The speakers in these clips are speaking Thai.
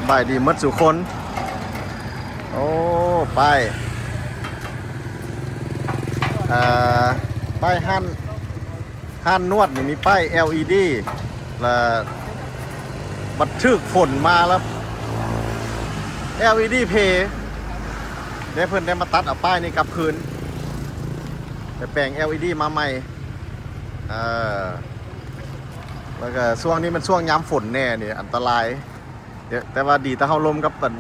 บายดีมัดสุคนโอ้ป้ายป้ายห้านนวดนี่มีป้าย LED แล้วบัดทึกฝนมาแล้ว LED เพย์ได้เพิ่นได้มาตัดเอาป้ายนี่กลับคืนไปแปลง LED มาใหม่แล้วก็ช่วงนี้มันช่วงย้ำฝนแน่นี่อันตรายแต่ว่าดีแต่เฮาลมกับเป็น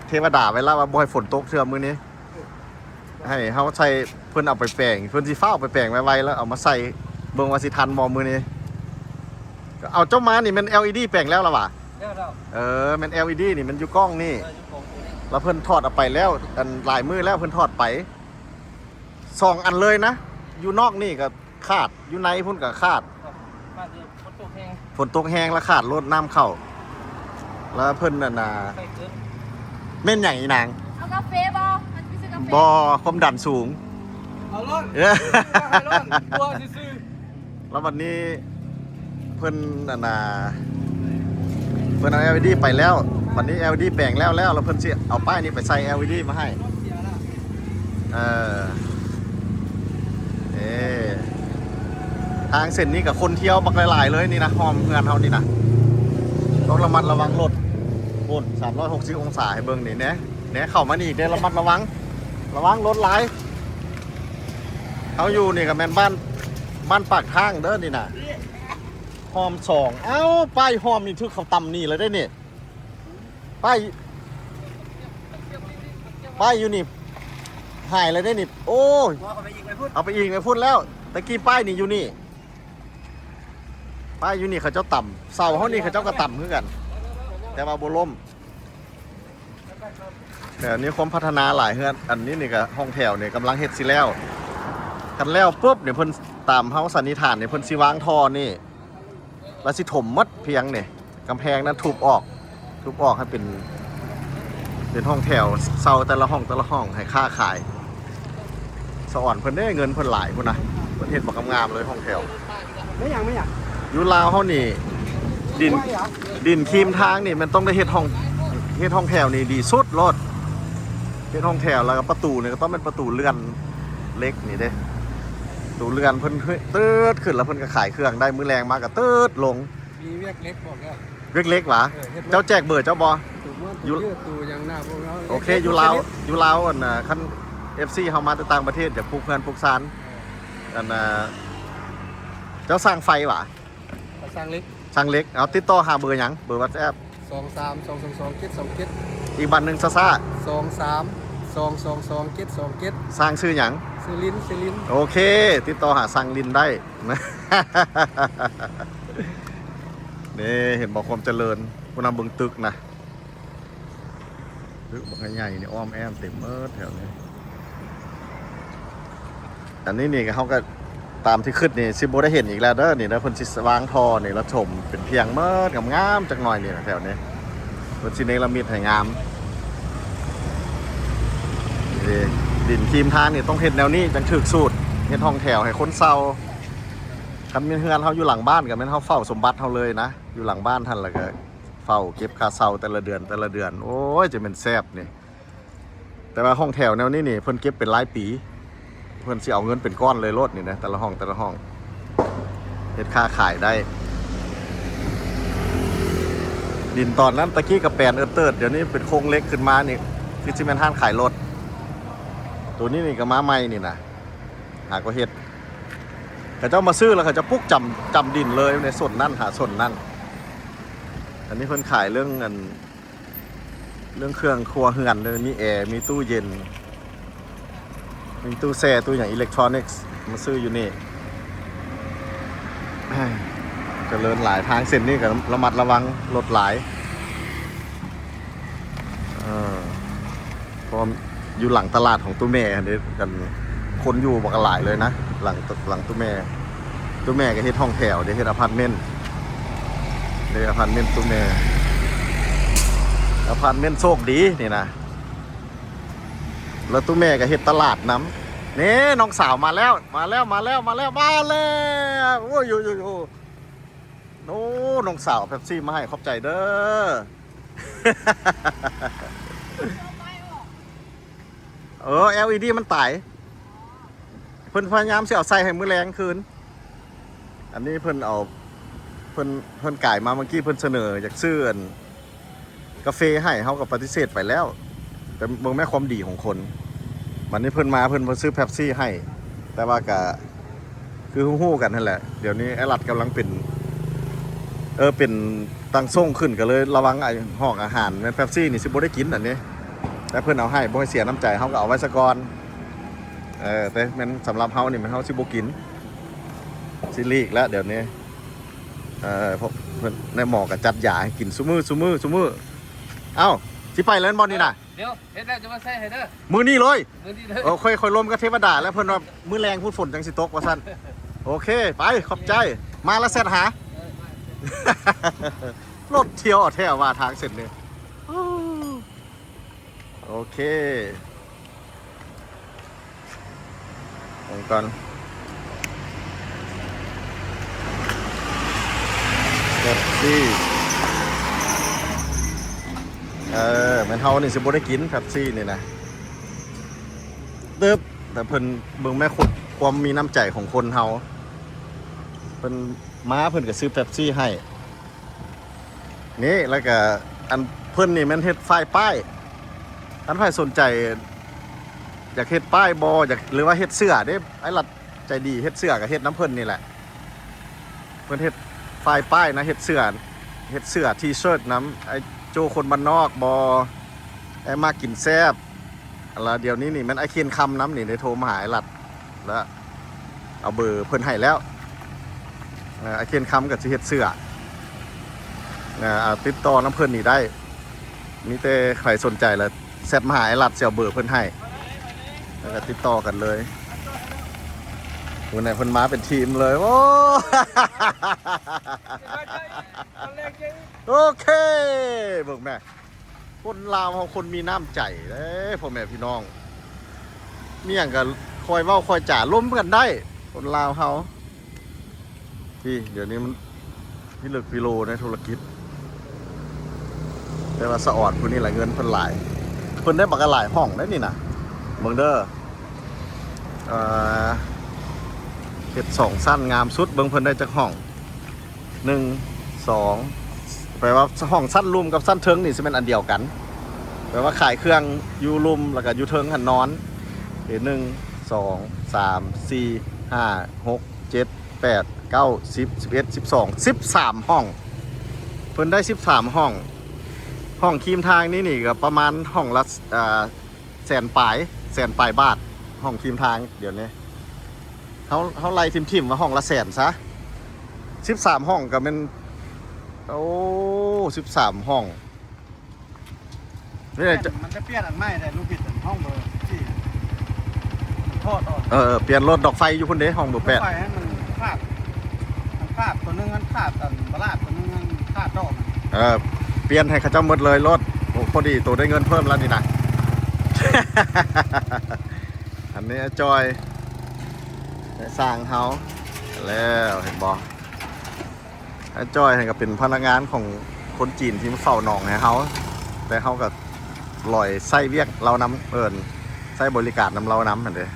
เทวดาไว้แล้วว่าบ่ให้ฝนตกเชื่อมื้อนี้ให้เฮาใส่เพิ่นเอาไปแปลงเพิ่นสิฟ้าเอาไปแปลงไว้แล้วเอามาใส่เบิ่งว่าสิทันบ่มื้อนี้ก็เอาเจ้ามานี่มัน LED แปลงแล้วล่ะว่ะมัน LED นี่มันอยู่กล้องนี่แล้วเพิ่นทอดเอาไปแล้วอันหลายมื้อแล้วเพิ่นทอดไป2อันเลยนะอยู่นอกนี่ก็ขาดอยู่ในพุ่นก็ขาดฝนตกแห้งแล้วขาดรถน้ำเข้าแล้วเพิ่นน่ะเม่นใหญ่นางเอากาแฟบอมันไปซื้อกาแฟบอความดันสูงเอาล้นตัวซื้อแล้ววันนี้เพิ่นน่ะเพิ่นเอา LED ไปแล้ววันนี้ LED แปลงแล้วเพิ่นสิเอาป้ายนี้ไปใส่ LED มาให้ทางเส้นนี้กับคนเที่ยวบักหลายๆเลยนี่นะหอมเพื่อนเฮานี่นะต้องระมัดระวังรถโอน360องศาให้เบิ่งนี่เนี่ยเข้ามานี่เด้ระมัดระวังรถหลายเขาอยู่นี่กับแม่นบ้านปากทางเด้อนี่นะหอม2เอ้าป้ายหอมนี่ทึกเขาตำนี่เลยได้นี่ป้ายอยู่นี่หายเลยได้นี่โอ้ยเอาไปอีกไปพูดแล้วตะกี้ป้ายนี่อยู่นี่ป้ายอยู่นี่เขาเจ้าต่ำเสาเขานี่เขาเจ้าก็ต่ำเหมือนกันแต่ว่าบ่ล่มแต่อันนี้ความพัฒนาหลายเฮือนอันนี้นี่ก็ห้องแถวเนี่ยกำลังเฮ็ดสิแล้วกันแล้วปุ๊บเนี่ยเพิ่นตามเฮาสันนิษฐานเนี่ยเพิ่นสิวางท่อนี่แล้วสิถมมัดเพียงเนี่ยกำแพงนั้นทุบออกให้เป็นห้องแถวเสาแต่ละห้องให้ค่าขายสวรรค์เพิ่นได้เงินเพิ่นหลายพุ่นนะเพิ่นเฮ็ดบ่งามๆเลยห้องแถวไม่อยากอยู่ลาวเฮานี่ดินครีมทางนี่มันต้องได้เฮ็ดห้องแถวนี่ดีสุดโลดเฮ็ดห้องแถวแล้วก็ประตูนี่ก็ต้องเป็นประตูเลื่อนเล็กนี่เด้ประตูเลื่อนเพิ่นตืดขึ้นแล้วเพิ่นก็ขายเครื่องได้มื้อแรงมาก็ตืดลงมีเวียกเล็กบอกแล้วเวียกเล็กหวะเจ้าแจกเบอร์เจ้าบ่อยู่ตูยังหน้าพวกเราโอเคอยู่ลาวอันน่ะคัน FC เฮามาจากต่างประเทศอยากปลูกเพื่อนปลูกซานอันน่ะเจ้าสร้างไฟหวะสร้างเล็กเอาติดต่อหาเบอร์หยังเบอร์ WhatsApp 23222727อีกบันนึงซ่า23222727สร้างชื่อหยังซื้อลิ้นโอเคติดต่อหาสร้างลินได้นะนี่เห็นบอกความเจริญผู้นำเบิ่งตึกนะตึกบอกใหญ่ๆนี่อ้อมแอมเต็มเมิดแถวนี้อันนี้นี่เขาก็ตามที่ขึ้นนี่ซิโบได้เห็นอีกแล้วเด้อนี่นะเพิ่นสิวางท่อนี่แล้วชมเป็นเพียงเมิดงามๆจักหน่อยนี่แถวนี้เพิ่นสิเนรมิตให้งามนี่ดินครีมทางนี่ต้องเฮ็ดแนวนี้จังถูกสูตรเฮ็ดห้องแถวให้คนเซาคันมีเฮือนเฮาอยู่หลังบ้านก็แม่นเฮาเฝ้าสมบัติเฮาเลยนะอยู่หลังบ้านท่านแล้วก็เฝ้าเก็บค่าเซาแต่ละเดือนโอ้ยจะเป็นแซ่บนี่แต่ว่าห้องแถวแนวนี้นี่เพิ่นเก็บเป็นรายปีเพิ่นสิเอาเงินเป็นก้อนเลยโลดนี่นะแต่ละห้องเฮ็ดค่าขายได้ดินตอนนั้นตะกี้กับแปลนเติร์ดเดี๋ยวนี้เป็นโครงเล็กขึ้นมานี่คือสิแม่นห้านขายรถตัวนี้นี่ก็มาใหม่นี่นะหาก็เฮ็ดเขาเจ้ามาซื้อแล้วเขาจะปุ๊กจำดินเลยในส่วนนั้นหาส่วนนั้นอันนี้เพิ่นขายเรื่องเครื่องครัวเฮือนเลยมีแอร์มีตู้เย็นมีตู้แช่ตู้อย่างอิเล็กทรอนิกส์มาซื้ออยู่นี่เจริญหลายทางเส้นนี่ก็ระมัดระวังรถหลายพออยู่หลังตลาดของตู้แม่นี่กันคนอยู่บักหลายเลยนะหลังตู้แม่ก็เฮ็ดห้องแถวเฮ็ดอพาร์ตเมนต์ตู้แม่อพาร์ตเมนต์โชคดีนี่นะแล้วตู้แม่ก็เฮ็ดตลาดน้ำนี่น้องสาวมาแล้วโอ้ยโอ้น้องสาวเป๊ปซี่มาให้ขอบใจเด้อ LED มันตายเพิ่นพยายามสิเอาใส่ให้มื้อแรงคืนอันนี้เพิ่นเอาเพิ่นก่ายมาเมื่อกี้เพิ่นเสนออยากซื้อกาแฟให้เฮาก็ปฏิเสธไปแล้วแต่เบิ่งแม่ความดีของคนวันนี้เพิ่นมาเพิ่นซื้อเป๊ปซี่ให้แต่ว่าก็คือฮู้ๆกันนั่นแหละเดี๋ยวนี้ไอ้รัดกำลังเป็นเป็นตั้งส่งขึ้นก็เลยระวังไอ้ห้องอาหารแม่นเป๊ปซี่นี่สิบ่ได้กินอันนี้แต่เพิ่นเอาให้บ่ให้เสียน้ำใจเฮาก็เอาไว้ซะก่อนแต่แม่นสำหรับเฮานี่มันเฮาสิบ่กินสิลีกแล้วเดี๋ยวนี้เพราะเพิ่นในหมอก็จัดยาให้กินซุมื้อเอ้าสิไปแล้วบ่นี่น่ะเดี๋ยวเฮ็ดแล้วจะมาใส่ให้เด้อ มื้อนี้เลย มื้อนี้เด้อ ค่อยลมกับเทวดาแล้วเพิ่นว่ามื้อแรงพูดฝนจังสิตกว่าซั่นโอเคไปขอบใจมาแล้วแซ่ดหารถเที่ยวแท้ว่าทางเสร็จนี่โอเคองก่อนเป๊ปซี่แม่นเฮานี่สิบ่ได้กินเป๊ปซี่นี่นะแต่เพิ่นเบิ่งแม่ขุดความมีน้ำใจของคนเฮาเพิ่นม้าเพิ่นก็ซื้อเป๊ปซี่ให้นี่แล้วก็อันเพิ่นนี่แม่นเฮ็ดไฟป้ายท่านใครสนใจอยากเฮ็ดป้ายบ่อยากหรือว่าเฮ็ดเสื้อเด้ไอ้รัดใจดีเฮ็ดเสื้อก็เฮ็ดน้ำเพิ่นนี่แหละเพิ่นเฮ็ดไฟป้ายนะเฮ็ดเสื้อทีเชิ้ตน้ำไอ้โจคนบ้านนอกบ่ไอ้มากินแซ่บแล้วเดี๋ยวนี้นี่มันไอ้เคียนคำน้ำนี่ได้โทรมาหาไอ้รัดแล้วเอาเบอร์เพิ่นให้แล้วไอ้เคียนคำกับสิเฮ็ดเสื้อติดต่อน้ำเพิ่นนี่ได้มีแต่ใครสนใจแล้วแซดมาหาไอ้รัดเสี่ยวเบอร์เพิ่นให้แล้วก็ติดต่อกันเลยวันไหนเพิ่นมาเป็นทีมเลยโอ้ โอเคเบิ่งแม่คนลาวเขาคนมีน้ำใจเด้พ่อแม่พี่น้องมีอย่างก็คอยเว้าคอยจ่าล้มกันได้คนลาวเขาที่เดี๋ยวนี้มันพิลึกพิโลในธุรกิจแต่ว่าสะออดคนนี้หลายเงินเพิ่นหลายเพิ่นได้บักหลายห้องได้นี่นะเบิ่งเด้อเฮ็ด2สั้นงามสุดเบิ่งเพิ่นได้จักห้อง1 2แปลว่าห้องสั้นรุมกับสั้นเทิงนี่สิเป็นอันเดียวกันแปลว่าขายเครื่องยูรุมแล้วก็ยูเทิงหันนอน1 2 3 4 5 6 7 8 9 10 11 12 13ห้องเพิ่นได้13ห้องครีมทางนี่ก็ประมาณห้องละแสนปลายบาทห้องครีมทางเดี๋ยวนี้เขาไล่ทิมว่าห้องละแสนซะ13ห้องก็เป็น13ห้องนี่มันจะเปลี่ยนอันใหม่แต่ลูกบิดห้องเบอร์ที่โทษเปลี่ยนรถดอกไฟอยู่คนเด้ห้องเบอร์8ไฟให้มันขาดตัวนึงมันขาดตันบลาดตัวนึงมันขาดดอกเปลี่ยนให้เขาเจ้าหมดเลยรถพอดีตัวได้เงินเพิ่มแล้วนี่นะ อันนี้จอยสร้างเฮาแล้วเห็นบ่จอยให้กับเป็นพนักงานของคนจีนที่มาเฝ้าหนองให้เฮาแต่เฮาก็ลอยไส้เวียกเราน้ำไส้บริการน้ำเราน้ำเหมือนเดิม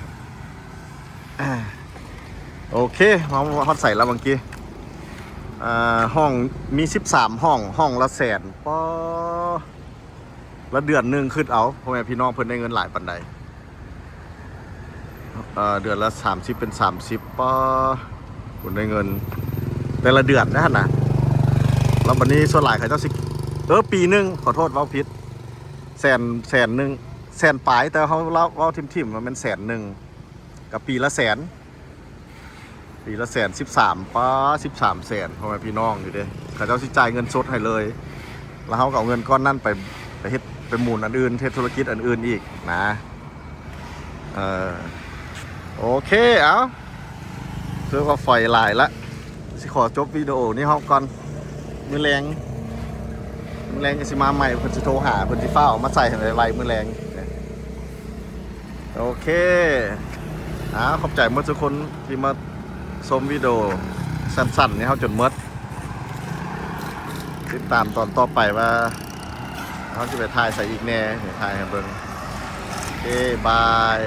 โอเคเขาฮอตใส่แล้วเมื่อกี้ห้องมี13ห้องละแสนป้อละเดือนหนึ่งขึ้นเอาพ่อแม่พี่น้องเพิ่นได้เงินหลายปันใดเดือนละ30เป็น30ป้อคุณได้เงินแต่ละเดือนนะฮะนะแล้ววันนี้ส่วนหลายเขาเจ้าสิปีหนึ่งขอโทษเว้าผิดแสนหนึ่งแสนปลายแต่เขาเล่าทิมมันเป็น100,000กับปีละแสน13ป้า13แสนพ่อแม่พี่น้องอยู่เด้เขาเจ้าสิจ่ายเงินสดให้เลยแล้วเขาก็เอาเงินก้อนนั่นไปเฮ็ดไปหมุนอันอื่นเฮ็ดธุรกิจอันอื่นอีกนะโอเคเอาเจอว่าไฟลายละสิขอจบวิดีโอนี้เฮาก่อนมื้อแรงก็สิมาใหม่เพิ่นสิโทรหาเพิ่นสิฟ้าวมาใส่ให้ไวๆมื้อแรงโอเคขอบใจหมดทุกคนที่มาชมวิดีโอสั้นๆนี่เฮาจนหมดติดตามตอนต่อไปว่า เขาจะไปถ่ายใส่อีกแน่เดี๋ยวถ่ายให้เบิ่งโอเคบาย